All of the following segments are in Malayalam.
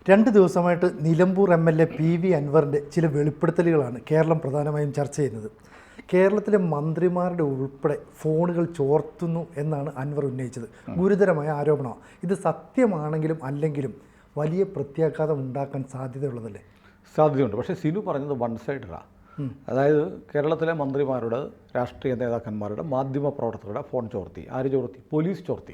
2 ദിവസമായിട്ട് നിലമ്പൂർ MLA PV അൻവറിൻ്റെ ചില വെളിപ്പെടുത്തലുകളാണ് കേരളം പ്രധാനമായും ചർച്ച ചെയ്യുന്നത്. കേരളത്തിലെ മന്ത്രിമാരുടെ ഉൾപ്പെടെ ഫോണുകൾ ചോർത്തുന്നു എന്നാണ് അൻവർ ഉന്നയിച്ചത്. ഗുരുതരമായ ആരോപണമാണ്. ഇത് സത്യമാണെങ്കിലും അല്ലെങ്കിലും വലിയ പ്രത്യാഘാതം ഉണ്ടാക്കാൻ സാധ്യതയുള്ളതല്ലേ? സാധ്യതയുണ്ട്. പക്ഷേ സിനു പറഞ്ഞത് വൺ സൈഡറാണ്. അതായത് കേരളത്തിലെ മന്ത്രിമാരുടെ, രാഷ്ട്രീയ നേതാക്കന്മാരുടെ, മാധ്യമ പ്രവർത്തകരുടെ ഫോൺ ചോർത്തി. ആര് ചോർത്തി? പോലീസ് ചോർത്തി.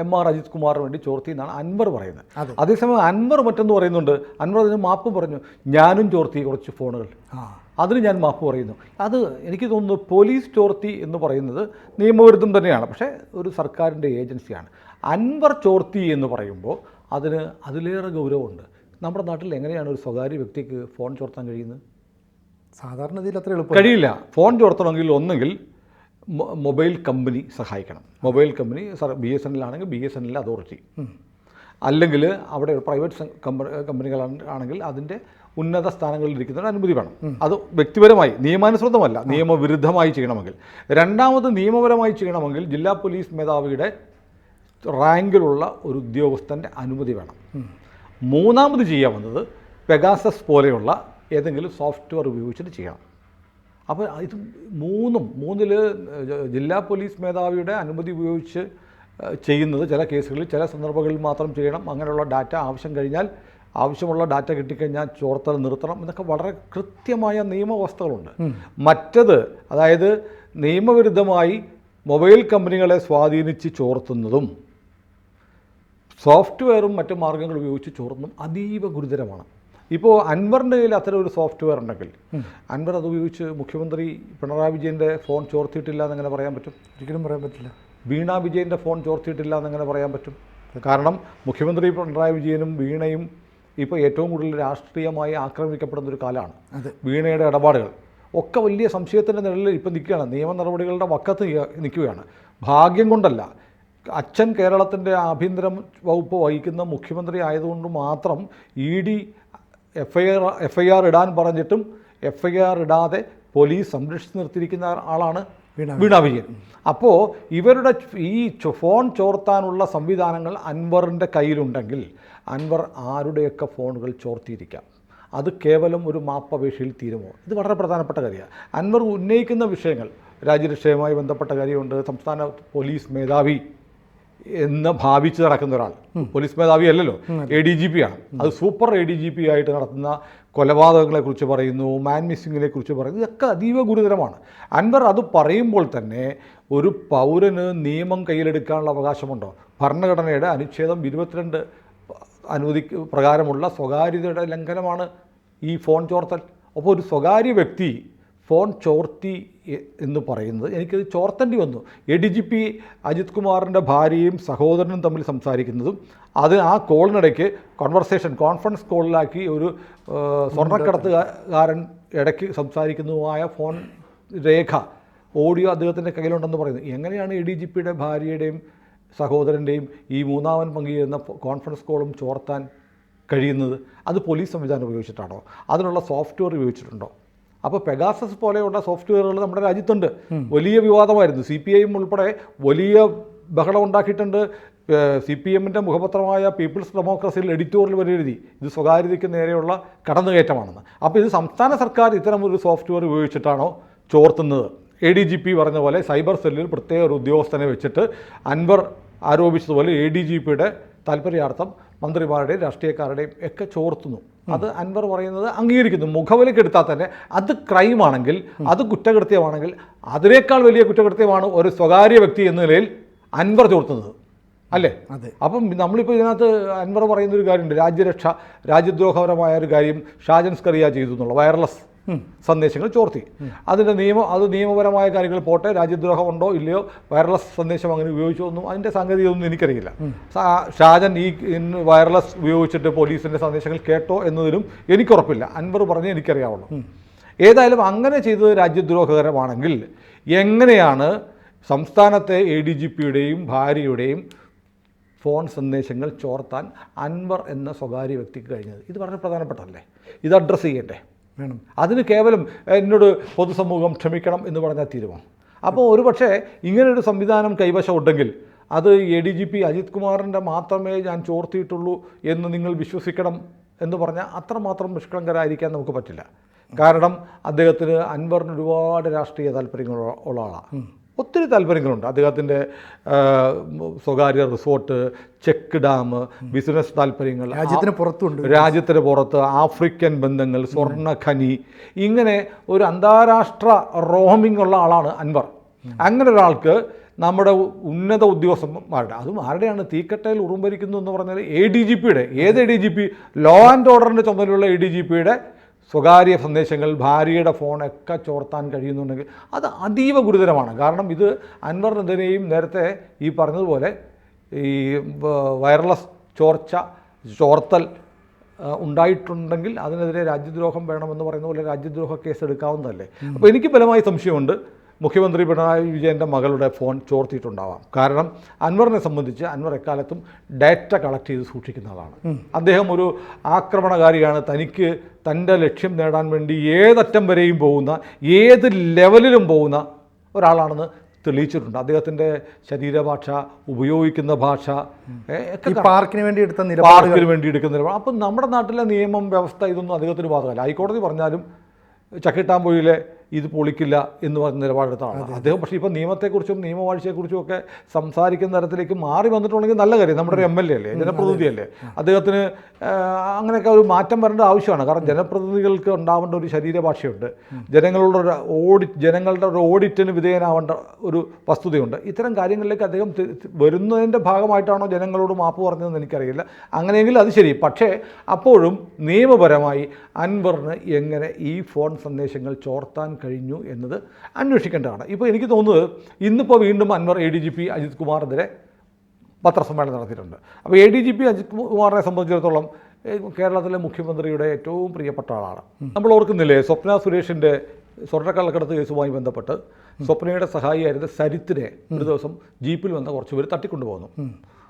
എം.ആർ. അജിത് കുമാറിന് വേണ്ടി ചോർത്തി എന്നാണ് അൻവർ പറയുന്നത്. അതേസമയം അൻവർ മറ്റൊന്ന് പറയുന്നുണ്ട്. അൻവർ അതിന് മാപ്പ് പറഞ്ഞു. ഞാനും ചോർത്തി കുറച്ച് ഫോണുകൾ, അതിന് ഞാൻ മാപ്പ് പറയുന്നു. അത് എനിക്ക് തോന്നുന്നു പോലീസ് ചോർത്തി എന്ന് പറയുന്നത് നിയമവിരുദ്ധം തന്നെയാണ്. പക്ഷേ ഒരു സർക്കാരിൻ്റെ ഏജൻസിയാണ്. അൻവർ ചോർത്തി എന്ന് പറയുമ്പോൾ അതിലേറെ ഗൗരവമുണ്ട്. നമ്മുടെ നാട്ടിൽ എങ്ങനെയാണ് ഒരു സ്വകാര്യ വ്യക്തിക്ക് ഫോൺ ചോർത്താൻ കഴിയുന്നത്? സാധാരണ അത്ര എളുപ്പം കഴിയില്ല. ഫോൺ ചോർത്തണമെങ്കിൽ ഒന്നെങ്കിൽ മൊബൈൽ കമ്പനി സഹായിക്കണം. മൊബൈൽ കമ്പനി BSNL ആണെങ്കിൽ BSNL അതോറിറ്റി, അല്ലെങ്കിൽ അവിടെ പ്രൈവറ്റ് കമ്പനികളാണെങ്കിൽ അതിൻ്റെ ഉന്നത സ്ഥാനങ്ങളിൽ ഇരിക്കുന്നതിന് അനുമതി വേണം. അത് വ്യക്തിപരമായി, നിയമാനുസൃതമല്ല, നിയമവിരുദ്ധമായി ചെയ്യണമെങ്കിൽ. രണ്ടാമത് നിയമപരമായി ചെയ്യണമെങ്കിൽ ജില്ലാ പോലീസ് മേധാവിയുടെ റാങ്കിലുള്ള ഒരു ഉദ്യോഗസ്ഥൻ്റെ അനുമതി വേണം. മൂന്നാമത് ചെയ്യാവുന്നത് പെഗാസസ് പോലെയുള്ള ഏതെങ്കിലും സോഫ്റ്റ്വെയർ ഉപയോഗിച്ചിട്ട് ചെയ്യണം. അപ്പോൾ ഇത് മൂന്നിൽ ജില്ലാ പോലീസ് മേധാവിയുടെ അനുമതി ഉപയോഗിച്ച് ചെയ്യുന്നത് ചില കേസുകളിൽ, ചില സന്ദർഭങ്ങളിൽ മാത്രം ചെയ്യണം. അങ്ങനെയുള്ള ഡാറ്റ ആവശ്യം കഴിഞ്ഞാൽ, ആവശ്യമുള്ള ഡാറ്റ കിട്ടിക്കഴിഞ്ഞാൽ ചോർത്തൽ നിർത്തണം. എന്നൊക്കെ വളരെ കൃത്യമായ നിയമവ്യവസ്ഥകളുണ്ട്. മറ്റത്, അതായത് നിയമവിരുദ്ധമായി മൊബൈൽ കമ്പനികളെ സ്വാധീനിച്ച് ചോർത്തുന്നതും സോഫ്റ്റ്വെയറും മറ്റു മാർഗ്ഗങ്ങൾ ഉപയോഗിച്ച് ചോർത്തുന്നതും അതീവ ഗുരുതരമാണ്. ഇപ്പോൾ അൻവറിൻ്റെ കയ്യിൽ അത്തരം ഒരു സോഫ്റ്റ്വെയർ ഉണ്ടെങ്കിൽ അൻവർ അത് ഉപയോഗിച്ച് മുഖ്യമന്ത്രി പിണറായി വിജയൻ്റെ ഫോൺ ചോർത്തിയിട്ടില്ല എന്നെങ്ങനെ പറയാൻ പറ്റും? ഒരിക്കലും പറയാൻ പറ്റില്ല. വീണ വിജയൻ്റെ ഫോൺ ചോർത്തിയിട്ടില്ല എന്നെങ്ങനെ പറയാൻ പറ്റും? കാരണം മുഖ്യമന്ത്രി പിണറായി വിജയനും വീണയും ഇപ്പോൾ ഏറ്റവും കൂടുതൽ രാഷ്ട്രീയമായി ആക്രമിക്കപ്പെടുന്നൊരു കാലമാണ്. വീണയുടെ ഇടപാടുകൾ ഒക്കെ വലിയ സംശയത്തിൻ്റെ നിഴലിൽ ഇപ്പോൾ നിൽക്കുകയാണ്. നിയമ നടപടികളുടെ വക്കത്ത് നിൽക്കുകയാണ്. ഭാഗ്യം കൊണ്ടല്ല, അച്ഛൻ കേരളത്തിൻ്റെ ആഭ്യന്തര വകുപ്പ് വഹിക്കുന്ന മുഖ്യമന്ത്രി ആയതുകൊണ്ട് മാത്രം ED FIR ഇടാൻ പറഞ്ഞിട്ടും FIR ഇടാതെ പോലീസ് സംരക്ഷിച്ച് നിർത്തിയിരിക്കുന്ന ആളാണ് വീണ വിജയൻ. അപ്പോൾ ഇവരുടെ ഈ ഫോൺ ചോർത്താനുള്ള സംവിധാനങ്ങൾ അൻവറിൻ്റെ കയ്യിലുണ്ടെങ്കിൽ അൻവർ ആരുടെയൊക്കെ ഫോണുകൾ ചോർത്തിയിരിക്കാം. അത് കേവലം ഒരു മാപ്പപേക്ഷയിൽ തീരുമോ? ഇത് വളരെ പ്രധാനപ്പെട്ട കാര്യമാണ്. അൻവർ ഉന്നയിക്കുന്ന വിഷയങ്ങൾ, രാജ്യരക്ഷയുമായി ബന്ധപ്പെട്ട കാര്യമുണ്ട്. സംസ്ഥാന പോലീസ് മേധാവി എന്ന് ഭാവിച്ച് നടക്കുന്ന ഒരാൾ, പോലീസ് മേധാവി അല്ലല്ലോ, ADGP ആണ്. അത് സൂപ്പർ ADGP ആയിട്ട് നടത്തുന്ന കൊലപാതകങ്ങളെക്കുറിച്ച് പറയുന്നു, മാൻ മിസ്സിങ്ങിനെ കുറിച്ച് പറയുന്നു. ഇതൊക്കെ അതീവ ഗുരുതരമാണ്. അൻവർ അത് പറയുമ്പോൾ തന്നെ ഒരു പൗരന് നിയമം കയ്യിലെടുക്കാനുള്ള അവകാശമുണ്ടോ? ഭരണഘടനയുടെ അനുച്ഛേദം 22 അനുമതി പ്രകാരമുള്ള സ്വകാര്യതയുടെ ലംഘനമാണ് ഈ ഫോൺ ചോർത്തൽ. അപ്പോൾ ഒരു സ്വകാര്യ വ്യക്തി ഫോൺ ചോർത്തി എന്ന് പറയുന്നത്, എനിക്കത് ചോർത്തേണ്ടി വന്നു. ADGP അജിത് കുമാറിൻ്റെ ഭാര്യയും സഹോദരനും തമ്മിൽ സംസാരിക്കുന്നതും ആ കോളിനിടയ്ക്ക് കോൺഫറൻസ് കോളിലാക്കി ഒരു സ്വർണ്ണക്കടത്തുകാരൻ ഇടയ്ക്ക് സംസാരിക്കുന്നതുമായ ഫോൺ രേഖ, ഓഡിയോ അദ്ദേഹത്തിൻ്റെ കയ്യിലുണ്ടെന്ന് പറയുന്നത്. എങ്ങനെയാണ് ADGPയുടെ ഭാര്യയുടെയും സഹോദരൻ്റെയും ഈ മൂന്നാമൻ പങ്കുചേരുന്ന കോൺഫറൻസ് കോളും ചോർത്താൻ കഴിയുന്നത്? അത് പോലീസ് സംവിധാനം ഉപയോഗിച്ചിട്ടാണോ? അതിനുള്ള സോഫ്റ്റ്വെയർ ഉപയോഗിച്ചിട്ടുണ്ടോ? അപ്പോൾ പെഗാസസ് പോലെയുള്ള സോഫ്റ്റ്വെയറുകൾ നമ്മുടെ രാജ്യത്തുണ്ട്. വലിയ വിവാദമായിരുന്നു. CPIM ഉൾപ്പെടെ വലിയ ബഹളം ഉണ്ടാക്കിയിട്ടുണ്ട്. CPMൻ്റെ മുഖപത്രമായ പീപ്പിൾസ് ഡെമോക്രസിയിൽ എഡിറ്റോറിയൽ വരെ എഴുതി ഇത് സ്വകാര്യതയ്ക്ക് നേരെയുള്ള കടന്നുകയറ്റമാണെന്ന്. അപ്പോൾ ഇത് സംസ്ഥാന സർക്കാർ ഇത്തരം ഒരു സോഫ്റ്റ്വെയർ ഉപയോഗിച്ചിട്ടാണോ ചോർത്തുന്നത്? ADGP പറഞ്ഞ പോലെ സൈബർ സെല്ലിൽ പ്രത്യേക ഒരു ഉദ്യോഗസ്ഥനെ വെച്ചിട്ട് അൻവർ ആരോപിച്ചതുപോലെ ADGPയുടെ താല്പര്യാർത്ഥം മന്ത്രിമാരുടെയും രാഷ്ട്രീയക്കാരുടെയും ഒക്കെ ചോർത്തുന്നു. അത് അൻവർ പറയുന്നത് അംഗീകരിക്കുന്നു. മുഖവിലക്കെടുത്താൽ തന്നെ അത് ക്രൈമാണെങ്കിൽ, അത് കുറ്റകൃത്യമാണെങ്കിൽ അതിനേക്കാൾ വലിയ കുറ്റകൃത്യമാണ് ഒരു സ്വകാര്യ വ്യക്തി എന്ന നിലയിൽ അൻവർ ചോർത്തുന്നത്, അല്ലേ? അപ്പം നമ്മളിപ്പോൾ ഇതിനകത്ത് അൻവർ പറയുന്നൊരു കാര്യമുണ്ട്, രാജ്യദ്രോഹപരമായ ഒരു കാര്യം ഷാജൻ സ്കറിയ ചെയ്തു എന്നുള്ള വയർലെസ് സന്ദേശങ്ങൾ ചോർത്തി. അത് നിയമപരമായ കാര്യങ്ങൾ പോട്ടെ, രാജ്യദ്രോഹമുണ്ടോ ഇല്ലയോ, വയർലെസ് സന്ദേശം അങ്ങനെ ഉപയോഗിച്ചോ ഒന്നും അതിൻ്റെ സാങ്കേതികതൊന്നും എനിക്കറിയില്ല. ഷാജൻ ഈ വയർലെസ് ഉപയോഗിച്ചിട്ട് പോലീസിൻ്റെ സന്ദേശങ്ങൾ കേട്ടോ എന്നതിലും എനിക്കുറപ്പില്ല. അൻവർ പറഞ്ഞേ എനിക്കറിയാവുള്ളൂ. ഏതായാലും അങ്ങനെ ചെയ്തത് രാജ്യദ്രോഹകരമാണെങ്കിൽ എങ്ങനെയാണ് സംസ്ഥാനത്തെ ADGPയുടെയും ഭാര്യയുടെയും ഫോൺ സന്ദേശങ്ങൾ ചോർത്താൻ അൻവർ എന്ന സ്വകാര്യ വ്യക്തിക്ക് കഴിഞ്ഞത്? ഇത് വളരെ പ്രധാനപ്പെട്ടതല്ലേ? ഇത് അഡ്രസ്സ് ചെയ്യണ്ടേ? വേണം. അതിന് കേവലം എന്നോട് പൊതുസമൂഹം ക്ഷമിക്കണം എന്ന് പറഞ്ഞാൽ തീരുമാനം. അപ്പോൾ ഒരുപക്ഷെ ഇങ്ങനൊരു സംവിധാനം കൈവശം ഉണ്ടെങ്കിൽ അത് ADGP അജിത് കുമാറിൻ്റെ മാത്രമേ ഞാൻ ചോർത്തിയിട്ടുള്ളൂ എന്ന് നിങ്ങൾ വിശ്വസിക്കണം എന്ന് പറഞ്ഞാൽ അത്രമാത്രം നിഷ്കളങ്കരായിരിക്കാൻ നമുക്ക് പറ്റില്ല. കാരണം അദ്ദേഹത്തിന് അൻവറിന് ഒരുപാട് രാഷ്ട്രീയ താല്പര്യങ്ങളുള്ള ആളാണ്. ഒത്തിരി താല്പര്യങ്ങളുണ്ട്. അദ്ദേഹത്തിൻ്റെ സ്വകാര്യ റിസോർട്ട്, ചെക്ക് ഡാം, ബിസിനസ് താല്പര്യങ്ങൾ, രാജ്യത്തിന് പുറത്ത് ആഫ്രിക്കൻ ബന്ധങ്ങൾ, സ്വർണ്ണ ഖനി, ഇങ്ങനെ ഒരു അന്താരാഷ്ട്ര റോമിംഗ് ഉള്ള ആളാണ് അൻവർ. അങ്ങനെ ഒരാൾക്ക് നമ്മുടെ ഉന്നത ഉദ്യോഗസ്ഥന്മാരുടെ, അതും ആരുടെയാണ് തീക്കട്ടയിൽ ഉറുമ്പരിക്കുന്നു എന്ന് പറഞ്ഞാൽ ADGPയുടെ, ഏത് ADGP, ലോ ആൻഡ് ഓർഡറിൻ്റെ ചുമതലയുള്ള ADGPയുടെ സ്വകാര്യ സന്ദേശങ്ങൾ, ഭാര്യയുടെ ഫോണൊക്കെ ചോർത്താൻ കഴിയുന്നുണ്ടെങ്കിൽ അത് അതീവ ഗുരുതരമാണ്. കാരണം ഇത് അൻവറിനെതിരെയും നേരത്തെ ഈ പറഞ്ഞതുപോലെ ഈ വയർലെസ് ചോർത്തൽ ഉണ്ടായിട്ടുണ്ടെങ്കിൽ അതിനെതിരെ രാജ്യദ്രോഹം വേണമെന്ന് പറയുന്ന പോലെ രാജ്യദ്രോഹ കേസ് എടുക്കാവുന്നതല്ലേ. അപ്പോൾ എനിക്ക് ബലമായി സംശയമുണ്ട് മുഖ്യമന്ത്രി പിണറായി വിജയൻ്റെ മകളുടെ ഫോൺ ചോർത്തിയിട്ടുണ്ടാവാം. കാരണം അൻവറിനെ സംബന്ധിച്ച് അൻവർ എക്കാലത്തും ഡാറ്റ കളക്ട് ചെയ്ത് സൂക്ഷിക്കുന്ന ആളാണ്. അദ്ദേഹം ഒരു ആക്രമണകാരിയാണ്. തനിക്ക് തൻ്റെ ലക്ഷ്യം നേടാൻ വേണ്ടി ഏതറ്റം വരെയും പോകുന്ന, ഏത് ലെവലിലും പോകുന്ന ഒരാളാണെന്ന് തെളിയിച്ചിട്ടുണ്ട്. അദ്ദേഹത്തിൻ്റെ ശരീരഭാഷ, ഉപയോഗിക്കുന്ന ഭാഷ, പാർക്കിന് വേണ്ടി എടുക്കുന്ന നിലപാട്. അപ്പം നമ്മുടെ നാട്ടിലെ നിയമം, വ്യവസ്ഥ ഇതൊന്നും അദ്ദേഹത്തിന് ബാധകമല്ല. ഹൈക്കോടതി പറഞ്ഞാലും ചക്കിട്ടാമ്പൊയിലെ ഇത് പൊളിക്കില്ല എന്ന് പറഞ്ഞ നിലപാടെടുത്താണ് അദ്ദേഹം. പക്ഷേ ഇപ്പോൾ നിയമത്തെക്കുറിച്ചും നിയമവാഴ്ചയെക്കുറിച്ചും ഒക്കെ സംസാരിക്കുന്ന തരത്തിലേക്ക് മാറി വന്നിട്ടുണ്ടെങ്കിൽ നല്ല കാര്യം. നമ്മുടെ ഒരു MLA അല്ലേ, ജനപ്രതിനിധിയല്ലേ, അദ്ദേഹത്തിന് അങ്ങനെയൊക്കെ ഒരു മാറ്റം വരേണ്ട ആവശ്യമാണ്. കാരണം ജനപ്രതിനിധികൾക്ക് ഉണ്ടാവേണ്ട ഒരു ശരീരഭാഷയുണ്ട്, ജനങ്ങളുടെ ഒരു ഓഡിറ്റിന് വിധേയനാവേണ്ട ഒരു വസ്തുതയുണ്ട്. ഇത്തരം കാര്യങ്ങളിലേക്ക് അദ്ദേഹം വരുന്നതിൻ്റെ ഭാഗമായിട്ടാണോ ജനങ്ങളോട് മാപ്പ് പറഞ്ഞതെന്ന് എനിക്കറിയില്ല. അങ്ങനെയെങ്കിൽ അത് ശരി. പക്ഷേ അപ്പോഴും നിയമപരമായി അൻവറിന് എങ്ങനെ ഈ ഫോൺ സന്ദേശങ്ങൾ ചോർത്താൻ കഴിഞ്ഞു എന്നത് അന്വേഷിക്കേണ്ടതാണ്. ഇപ്പോൾ എനിക്ക് തോന്നുന്നത് ഇന്നിപ്പോൾ വീണ്ടും അൻവർ ADGP അജിത് കുമാറിനെതിരെ പത്രസമ്മേളനം നടത്തിയിട്ടുണ്ട്. അപ്പോൾ ADGP അജിത് കുമാറിനെ സംബന്ധിച്ചിടത്തോളം കേരളത്തിലെ മുഖ്യമന്ത്രിയുടെ ഏറ്റവും പ്രിയപ്പെട്ട ആളാണ്. നമ്മൾ ഓർക്കുന്നില്ലേ, സ്വപ്ന സുരേഷിൻ്റെ സ്വർണ്ണക്കള്ളക്കടത്ത് കേസുമായി ബന്ധപ്പെട്ട് സ്വപ്നയുടെ സഹായിയായിരുന്ന സരിത്തിനെ ഒരു ദിവസം ജീപ്പിൽ വന്ന കുറച്ച് പേര് തട്ടിക്കൊണ്ടുപോകുന്നു.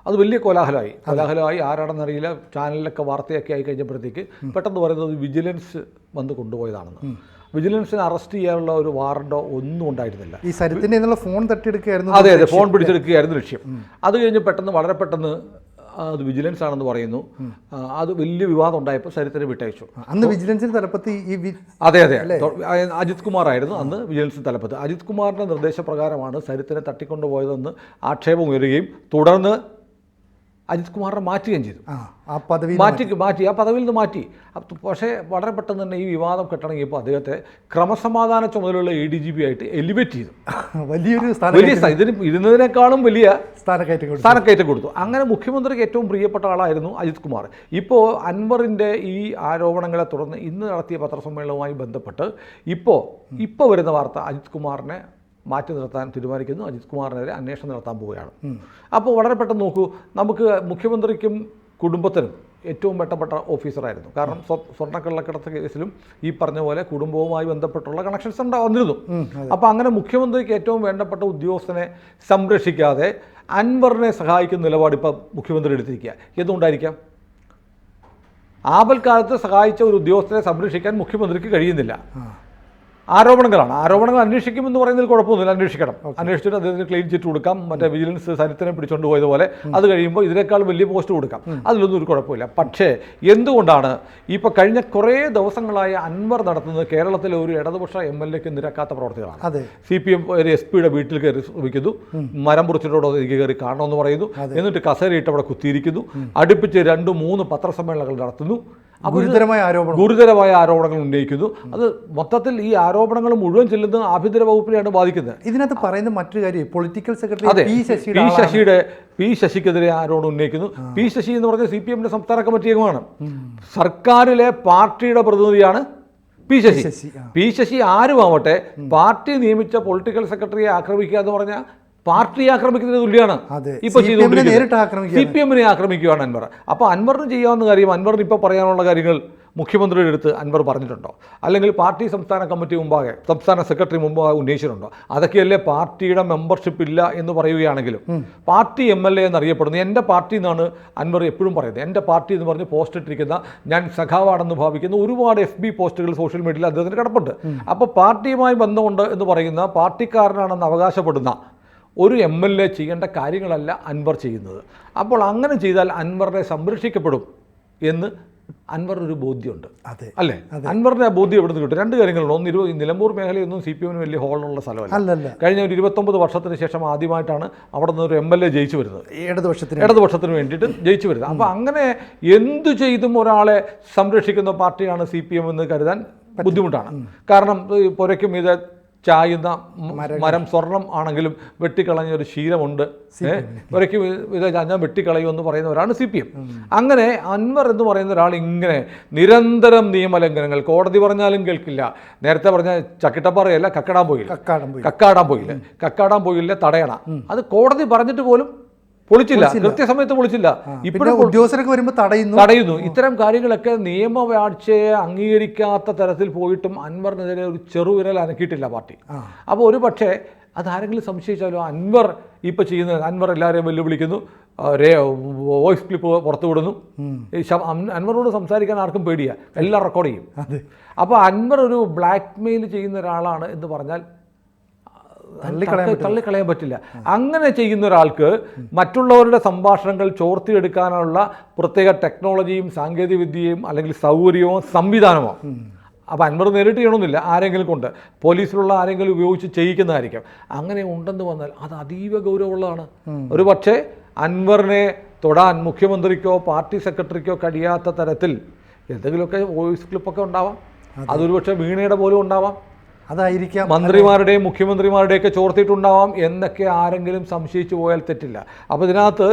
അത് വലിയ കോലാഹലമായി ആരാണെന്നറിയില്ല. ചാനലിലൊക്കെ വാർത്തയൊക്കെ ആയി കഴിഞ്ഞപ്പോഴത്തേക്ക് പെട്ടെന്ന് പറയുന്നത് വിജിലൻസ് വന്ന് കൊണ്ടുപോയതാണെന്ന്. വിജിലൻസിനെ അറസ്റ്റ് ചെയ്യാനുള്ള ഒരു വാറണ്ടോ ഒന്നും ഉണ്ടായിരുന്നില്ല. ഈ സരിത്തിൻ്റെ ഫോൺ തട്ടിയെടുക്കുകയായിരുന്നു. അതെ, ഫോൺ പിടിച്ചെടുക്കുകയായിരുന്നു ലക്ഷ്യം. അത് കഴിഞ്ഞ് വളരെ പെട്ടെന്ന് അത് വിജിലൻസ് ആണെന്ന് പറയുന്നു. അത് വലിയ വിവാദം ഉണ്ടായപ്പോൾ സരിത്തിനെ വിട്ടയച്ചു. അന്ന് വിജിലൻസിന് തലപ്പത്തി അതെ അജിത് കുമാർ ആയിരുന്നു അന്ന് വിജിലൻസിന് തലപ്പത്ത്. അജിത് കുമാറിൻ്റെ നിർദ്ദേശപ്രകാരമാണ് സരിത്തിനെ തട്ടിക്കൊണ്ടുപോയതെന്ന് ആക്ഷേപം ഉയരുകയും തുടർന്ന് അജിത് കുമാറിനെ മാറ്റുകയും ചെയ്തു. ആ പദവിയിൽ നിന്ന് മാറ്റി. പക്ഷേ വളരെ പെട്ടെന്ന് തന്നെ ഈ വിവാദം കെട്ടടങ്ങിയപ്പോൾ അദ്ദേഹത്തെ ക്രമസമാധാന ചുമതലയുള്ള ADGP ആയിട്ട് എലിവേറ്റ് ചെയ്തു. ഇതിന് ഇരുന്നതിനേക്കാളും വലിയ സ്ഥാനക്കയറ്റം കൊടുത്തു. അങ്ങനെ മുഖ്യമന്ത്രിക്ക് ഏറ്റവും പ്രിയപ്പെട്ട ആളായിരുന്നു അജിത് കുമാർ. ഇപ്പോൾ അൻവറിൻ്റെ ഈ ആരോപണങ്ങളെ തുടർന്ന് ഇന്ന് നടത്തിയ പത്രസമ്മേളനവുമായി ബന്ധപ്പെട്ട് ഇപ്പോൾ വരുന്ന വാർത്ത അജിത് കുമാറിനെ മാറ്റി നിർത്താൻ തീരുമാനിക്കുന്നു. അജിത് കുമാറിനെതിരെ അന്വേഷണം നടത്താൻ പോവുകയാണ്. അപ്പോൾ വളരെ പെട്ടെന്ന് നോക്കൂ, നമുക്ക് മുഖ്യമന്ത്രിക്കും കുടുംബത്തിനും ഏറ്റവും വേണ്ടപ്പെട്ട ഓഫീസറായിരുന്നു. കാരണം സ്വർണ്ണക്കള്ളക്കടത്ത് കേസിലും ഈ പറഞ്ഞ പോലെ കുടുംബവുമായി ബന്ധപ്പെട്ടുള്ള കണക്ഷൻസ് വന്നിരുന്നു. അപ്പോൾ അങ്ങനെ മുഖ്യമന്ത്രിക്ക് ഏറ്റവും വേണ്ടപ്പെട്ട ഉദ്യോഗസ്ഥനെ സംരക്ഷിക്കാതെ അൻവറിനെ സഹായിക്കുന്ന നിലപാട് ഇപ്പോൾ മുഖ്യമന്ത്രി എടുത്തിരിക്കുക. എന്തുകൊണ്ടായിരിക്കാം? ആപൽക്കാലത്ത് സഹായിച്ച ഒരു ഉദ്യോഗസ്ഥനെ സംരക്ഷിക്കാൻ മുഖ്യമന്ത്രിക്ക് കഴിയുന്നില്ല. ആരോപണങ്ങൾ അന്വേഷിക്കുമെന്ന് പറയുന്നതിൽ കുഴപ്പമൊന്നുമില്ല. അന്വേഷിച്ചിട്ട് അദ്ദേഹത്തിന് ക്ലീൻ ചിറ്റ് കൊടുക്കാം. മറ്റേ വിജിലൻസ് സരിത്തിനെ പിടിച്ചുകൊണ്ട് പോയതുപോലെ അത് കഴിയുമ്പോൾ ഇതിനേക്കാൾ വലിയ പോസ്റ്റ് കൊടുക്കാം. അതിലൊന്നും ഒരു കുഴപ്പമില്ല. പക്ഷേ എന്തുകൊണ്ടാണ് ഇപ്പോൾ കഴിഞ്ഞ കുറേ ദിവസങ്ങളായി അൻവർ നടത്തുന്നത് കേരളത്തിലെ ഒരു ഇടതുപക്ഷ MLAക്ക് നിരക്കാത്ത പ്രവർത്തികളാണ്. CPM ഒരു SP-യുടെ വീട്ടിൽ കയറി ശ്രമിക്കുന്നു, മരം മുറിച്ചിട്ടോടെ എനിക്ക് കയറി കാണണമെന്ന് പറയുന്നു, എന്നിട്ട് കസേരയിട്ട് അവിടെ കുത്തിയിരിക്കുന്നു, അടുപ്പിച്ച് 2-3 പത്രസമ്മേളനങ്ങൾ നടത്തുന്നു, ഗുരുതരമായ ആരോപണങ്ങൾ ഉന്നയിക്കുന്നു. അത് മൊത്തത്തിൽ ഈ ആരോപണങ്ങൾ മുഴുവൻ ചെല്ലുന്നത് ആഭ്യന്തര വകുപ്പിനെയാണ് ബാധിക്കുന്നത്. ഇതിനകത്ത് പറയുന്ന മറ്റൊരു കാര്യം, പൊളിറ്റിക്കൽ സെക്രട്ടറി പി ശശിക്കെതിരെ ആരോപണം ഉന്നയിക്കുന്നു. പി ശശി എന്ന് പറഞ്ഞ CPMന്റെ സംസ്ഥാന കമ്മിറ്റി അംഗമാണ്. സർക്കാരിലെ പാർട്ടിയുടെ പ്രതിനിധിയാണ് പി ശശി ആരുമാവട്ടെ, പാർട്ടി നിയമിച്ച പൊളിറ്റിക്കൽ സെക്രട്ടറിയെ ആക്രമിക്കുക എന്ന് പറഞ്ഞാൽ പാർട്ടിയെ ആക്രമിക്കുന്നതിന് തുല്യമാണ്. ഇപ്പോൾ CPMനെ ആക്രമിക്കുകയാണ് അൻവർ. അപ്പോൾ അൻവറിന് ചെയ്യാവുന്ന കാര്യം, അൻവറിന് ഇപ്പോൾ പറയാനുള്ള കാര്യങ്ങൾ മുഖ്യമന്ത്രിയുടെ അടുത്ത് അൻവർ പറഞ്ഞിട്ടുണ്ടോ? അല്ലെങ്കിൽ പാർട്ടി സംസ്ഥാന കമ്മിറ്റി മുമ്പാകെ, സംസ്ഥാന സെക്രട്ടറി മുമ്പാകെ ഉന്നയിച്ചിട്ടുണ്ടോ? അതൊക്കെയല്ലേ പാർട്ടിയുടെ മെമ്പർഷിപ്പ് ഇല്ല എന്ന് പറയുകയാണെങ്കിലും പാർട്ടി MLA എന്നറിയപ്പെടുന്നു. എൻ്റെ പാർട്ടി എന്നാണ് അൻവർ എപ്പോഴും പറയുന്നത്. എൻ്റെ പാർട്ടി എന്ന് പറഞ്ഞ് പോസ്റ്റ് ഇട്ടിരിക്കുന്ന, ഞാൻ സഖാവാണെന്ന് ഭാവിക്കുന്ന ഒരുപാട് FB പോസ്റ്റുകൾ സോഷ്യൽ മീഡിയയിൽ അദ്ദേഹത്തിന് കിടപ്പുണ്ട്. അപ്പോൾ പാർട്ടിയുമായി ബന്ധമുണ്ട് എന്ന് പറയുന്ന, പാർട്ടിക്കാരനാണെന്ന് അവകാശപ്പെടുന്ന ഒരു MLA ചെയ്യേണ്ട കാര്യങ്ങളല്ല അൻവർ ചെയ്യുന്നത്. അപ്പോൾ അങ്ങനെ ചെയ്താൽ അൻവറിനെ സംരക്ഷിക്കപ്പെടും എന്ന് അൻവറിനൊരു ബോധ്യമുണ്ട്. അതെ അല്ലേ? അൻവറിൻ്റെ ആ ബോധ്യം എവിടെ നിന്ന് കിട്ടും? രണ്ട് കാര്യങ്ങളുണ്ട്. ഒന്ന്, നിലമ്പൂർ മേഖലയൊന്നും CPM വലിയ ഹോളുള്ള സ്ഥലമല്ല. അല്ലല്ല. കഴിഞ്ഞ ഒരു 29 വർഷത്തിന് ശേഷം ആദ്യമായിട്ടാണ് അവിടെ നിന്ന് ഒരു MLA ജയിച്ചു വരുന്നത്, ഇടതുപക്ഷത്തിന് വേണ്ടിയിട്ട് ജയിച്ചു വരുന്നത്. അപ്പോൾ അങ്ങനെ എന്തു ചെയ്തും ഒരാളെ സംരക്ഷിക്കുന്ന പാർട്ടിയാണ് CPM എന്ന് കരുതാൻ ബുദ്ധിമുട്ടാണ്. കാരണം പുരയ്ക്കും ഇത് ചായുന്ന മരം സ്വർണം ആണെങ്കിലും വെട്ടിക്കളഞ്ഞൊരു ശീലമുണ്ട്. ഒരയ്ക്ക് ഇത് ഞാൻ വെട്ടിക്കളയുമെന്ന് പറയുന്നവരാണ് CPM. അങ്ങനെ അൻവർ എന്ന് പറയുന്ന ഒരാൾ ഇങ്ങനെ നിരന്തരം നിയമലംഘനങ്ങൾ, കോടതി പറഞ്ഞാലും കേൾക്കില്ല. നേരത്തെ പറഞ്ഞ ചക്കിട്ടപ്പാറയല്ല, കക്കാടാൻ പോയില്ല തടയണ. അത് കോടതി പറഞ്ഞിട്ട് പോലും പൊളിച്ചില്ല, കൃത്യസമയത്ത് പൊളിച്ചില്ല. ഇപ്പോഴും ഉദ്യോഗസ്ഥരൊക്കെ വരുമ്പോൾ തടയുന്നു. ഇത്തരം കാര്യങ്ങളൊക്കെ നിയമവാഴ്ചയെ അംഗീകരിക്കാത്ത തരത്തിൽ പോയിട്ടും അൻവറിനെതിരെ ഒരു ചെറുവിരൽ അനക്കിയിട്ടില്ല പാർട്ടി. അപ്പോൾ ഒരു പക്ഷേ അതാരെങ്കിലും സംശയിച്ചാലോ, അൻവർ ഇപ്പോൾ ചെയ്യുന്നത്, അൻവർ എല്ലാവരെയും വെല്ലുവിളിക്കുന്നു, വോയിസ് ക്ലിപ്പ് പുറത്തു വിടുന്നു. അൻവറോട് സംസാരിക്കാൻ ആർക്കും പേടിയാ, എല്ലാം റെക്കോർഡ് ചെയ്യും. അപ്പോൾ അൻവർ ഒരു ബ്ലാക്ക് മെയിൽ ചെയ്യുന്ന ഒരാളാണ് എന്ന് പറഞ്ഞാൽ തള്ളിക്കളയാൻ പറ്റില്ല. അങ്ങനെ ചെയ്യുന്ന ഒരാൾക്ക് മറ്റുള്ളവരുടെ സംഭാഷണങ്ങൾ ചോർത്തിയെടുക്കാനുള്ള പ്രത്യേക ടെക്നോളജിയും സാങ്കേതിക വിദ്യയും അല്ലെങ്കിൽ സൗകര്യവും സംവിധാനമോ അപ്പോൾ അൻവർ നേരിട്ട് ചെയ്യണമെന്നില്ല, ആരെങ്കിലും കൊണ്ട്, പോലീസിലുള്ള ആരെങ്കിലും ഉപയോഗിച്ച് ചെയ്യിക്കുന്നതായിരിക്കും. അങ്ങനെ ഉണ്ടെന്ന് വന്നാൽ അത് അതീവ ഗൗരവമുള്ളതാണ്. ഒരു പക്ഷേ അൻവറിനെ തൊടാൻ മുഖ്യമന്ത്രിക്കോ പാർട്ടി സെക്രട്ടറിക്കോ കഴിയാത്ത തരത്തിൽ എന്തെങ്കിലുമൊക്കെ വോയിസ് ക്ലിപ്പൊക്കെ ഉണ്ടാവാം. അതൊരു പക്ഷേ വീണയുടെ പോലും ഉണ്ടാവാം. അതായിരിക്കാം മന്ത്രിമാരുടെയും മുഖ്യമന്ത്രിമാരുടെയൊക്കെ ചോർത്തിയിട്ടുണ്ടാവാം എന്നൊക്കെ ആരെങ്കിലും സംശയിച്ചു പോയാൽ തെറ്റില്ല. അപ്പോൾ ഇതിനകത്ത്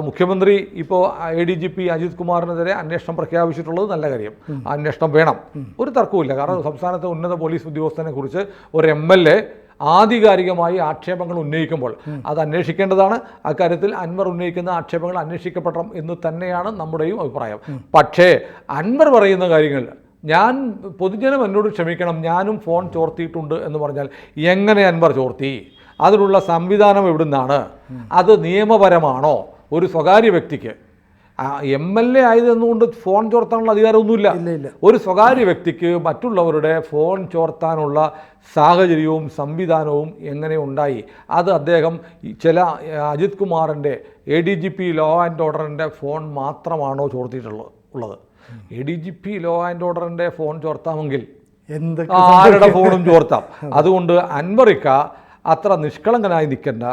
മുഖ്യമന്ത്രി ഇപ്പോൾ ADGP അജിത് കുമാറിനെതിരെ അന്വേഷണം പ്രഖ്യാപിച്ചിട്ടുള്ളത് നല്ല കാര്യം. അന്വേഷണം വേണം, ഒരു തർക്കവുമില്ല. കാരണം സംസ്ഥാനത്തെ ഉന്നത പോലീസ് ഉദ്യോഗസ്ഥനെ കുറിച്ച് ഒരു MLA ആധികാരികമായി ആക്ഷേപങ്ങൾ ഉന്നയിക്കുമ്പോൾ അത് അന്വേഷിക്കേണ്ടതാണ്. അക്കാര്യത്തിൽ അൻവർ ഉന്നയിക്കുന്ന ആക്ഷേപങ്ങൾ അന്വേഷിക്കപ്പെടണം എന്ന് തന്നെയാണ് നമ്മുടെയും അഭിപ്രായം. പക്ഷേ അൻവർ പറയുന്ന കാര്യങ്ങൾ, ഞാൻ പൊതുജനം എന്നോട് ക്ഷമിക്കണം, ഞാനും ഫോൺ ചോർത്തിയിട്ടുണ്ട് എന്ന് പറഞ്ഞാൽ എങ്ങനെ അൻവർ ചോർത്തി? അതിനുള്ള സംവിധാനം എവിടുന്നാണ്? അത് നിയമപരമാണോ? ഒരു സ്വകാര്യ വ്യക്തിക്ക് MLA ആയതെന്നുകൊണ്ട് ഫോൺ ചോർത്താനുള്ള അധികാരമൊന്നുമില്ല. ഒരു സ്വകാര്യ വ്യക്തിക്ക് മറ്റുള്ളവരുടെ ഫോൺ ചോർത്താനുള്ള സാഹചര്യവും സംവിധാനവും എങ്ങനെ ഉണ്ടായി? അത് അദ്ദേഹം ചില അജിത് കുമാറിൻ്റെ ADGP ലോ ആൻഡ് ഓർഡറിൻ്റെ ഫോൺ മാത്രമാണോ ചോർത്തിയിട്ടുള്ളത്? ADGP ലോ ആൻഡ് ഓർഡറിൻ്റെ ഫോൺ ചോർത്താമെങ്കിൽ ആരുടെ ഫോണും ചോർത്താം. അതുകൊണ്ട് അൻവറിക്ക അത്ര നിഷ്കളങ്കനായി നിൽക്കേണ്ട.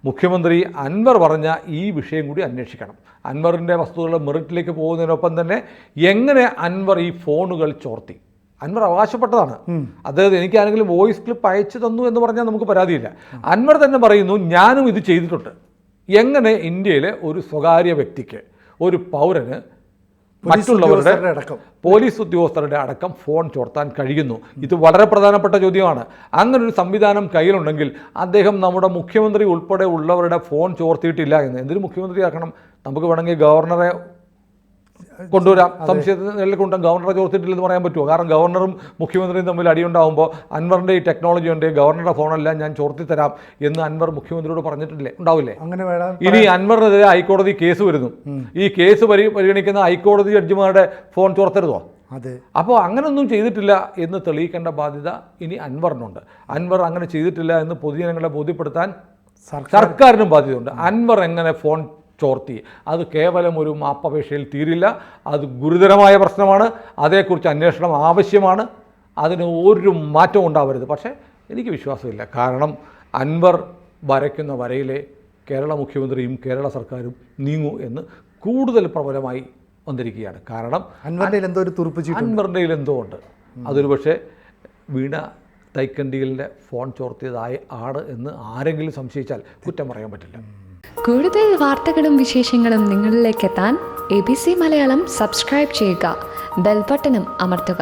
മുഖ്യമന്ത്രി അൻവർ പറഞ്ഞ ഈ വിഷയം കൂടി അന്വേഷിക്കണം. അൻവറിൻ്റെ വസ്തുതകളുടെ മെറിറ്റിലേക്ക് പോകുന്നതിനൊപ്പം തന്നെ എങ്ങനെ അൻവർ ഈ ഫോണുകൾ ചോർത്തി? അൻവർ അവകാശപ്പെട്ടതാണ്. അദ്ദേഹം എനിക്ക് ആരെങ്കിലും വോയിസ് ക്ലിപ്പ് അയച്ചു തന്നു എന്ന് പറഞ്ഞാൽ നമുക്ക് പരാതിയില്ല. അൻവർ തന്നെ പറയുന്നു, ഞാനും ഇത് ചെയ്തിട്ടുണ്ട്. എങ്ങനെ ഇന്ത്യയിലെ ഒരു സ്വകാര്യ വ്യക്തിക്ക്, ഒരു പൗരന് മറ്റുള്ളവരുടെ പോലീസ് ഉദ്യോഗസ്ഥരുടെ അടക്കം ഫോൺ ചോർത്താൻ കഴിയുന്നു? ഇത് വളരെ പ്രധാനപ്പെട്ട ചോദ്യമാണ്. അങ്ങനൊരു സംവിധാനം കയ്യിലുണ്ടെങ്കിൽ അദ്ദേഹം നമ്മുടെ മുഖ്യമന്ത്രി ഉൾപ്പെടെ ഉള്ളവരുടെ ഫോൺ ചോർത്തിയിട്ടില്ല എന്ന് എന്തൊരു മുഖ്യമന്ത്രിയാക്കണം? നമുക്ക് വേണമെങ്കിൽ ഗവർണറെ കൊണ്ടുവരാം, സംശയത്തിൽ കൊണ്ടും ഗവർണറെ ചോർത്തിയിട്ടില്ലെന്ന് പറയാൻ പറ്റുമോ? കാരണം ഗവർണറും മുഖ്യമന്ത്രിയും തമ്മിൽ അടിയുണ്ടാകുമ്പോൾ അൻവറിൻ്റെ ഈ ടെക്നോളജി ഉണ്ട്, ഗവർണറുടെ ഫോണെല്ലാം ഞാൻ ചോർത്തിത്തരാം എന്ന് അൻവർ മുഖ്യമന്ത്രിയോട് പറഞ്ഞിട്ടില്ലേ? ഉണ്ടാവില്ലേ? ഇനി അൻവറിനെതിരെ ഹൈക്കോടതി കേസ് വരുന്നു. ഈ കേസ് പരിഗണിക്കുന്ന ഹൈക്കോടതി ജഡ്ജിമാരുടെ ഫോൺ ചോർത്തരുതോ? അപ്പോൾ അങ്ങനൊന്നും ചെയ്തിട്ടില്ല എന്ന് തെളിയിക്കേണ്ട ബാധ്യത ഇനി അൻവറിനുണ്ട്. അൻവർ അങ്ങനെ ചെയ്തിട്ടില്ല എന്ന് പൊതുജനങ്ങളെ ബോധ്യപ്പെടുത്താൻ സർക്കാരിനും ബാധ്യതയുണ്ട്. അൻവർ എങ്ങനെ ഫോൺ ചോർത്തി? അത് കേവലം ഒരു മാപ്പപേക്ഷയിൽ തീരില്ല. അത് ഗുരുതരമായ പ്രശ്നമാണ്. അതേക്കുറിച്ച് അന്വേഷണം ആവശ്യമാണ്. അതിന് ഒരു മാറ്റവും ഉണ്ടാവരുത്. പക്ഷേ എനിക്ക് വിശ്വാസമില്ല. കാരണം അൻവർ വരയ്ക്കുന്ന വരയിലെ കേരള മുഖ്യമന്ത്രിയും കേരള സർക്കാരും നീങ്ങൂ എന്ന് കൂടുതൽ പ്രബലമായി വന്നിരിക്കുകയാണ്. കാരണം അൻവറിൻ്റെ എന്തോ ഉണ്ട്. അതൊരു പക്ഷേ വീണ തൈക്കണ്ടികളുടെ ഫോൺ ചോർത്തിയതായ ആണ് എന്ന് ആരെങ്കിലും സംശയിച്ചാൽ കുറ്റം പറയാൻ പറ്റില്ല. കൂടുതൽ വാർത്തകളും വിശേഷങ്ങളും നിങ്ങളിലേക്ക് എത്താൻ ABC മലയാളം സബ്സ്ക്രൈബ് ചെയ്യുക, ബെൽ ബട്ടണും അമർത്തുക.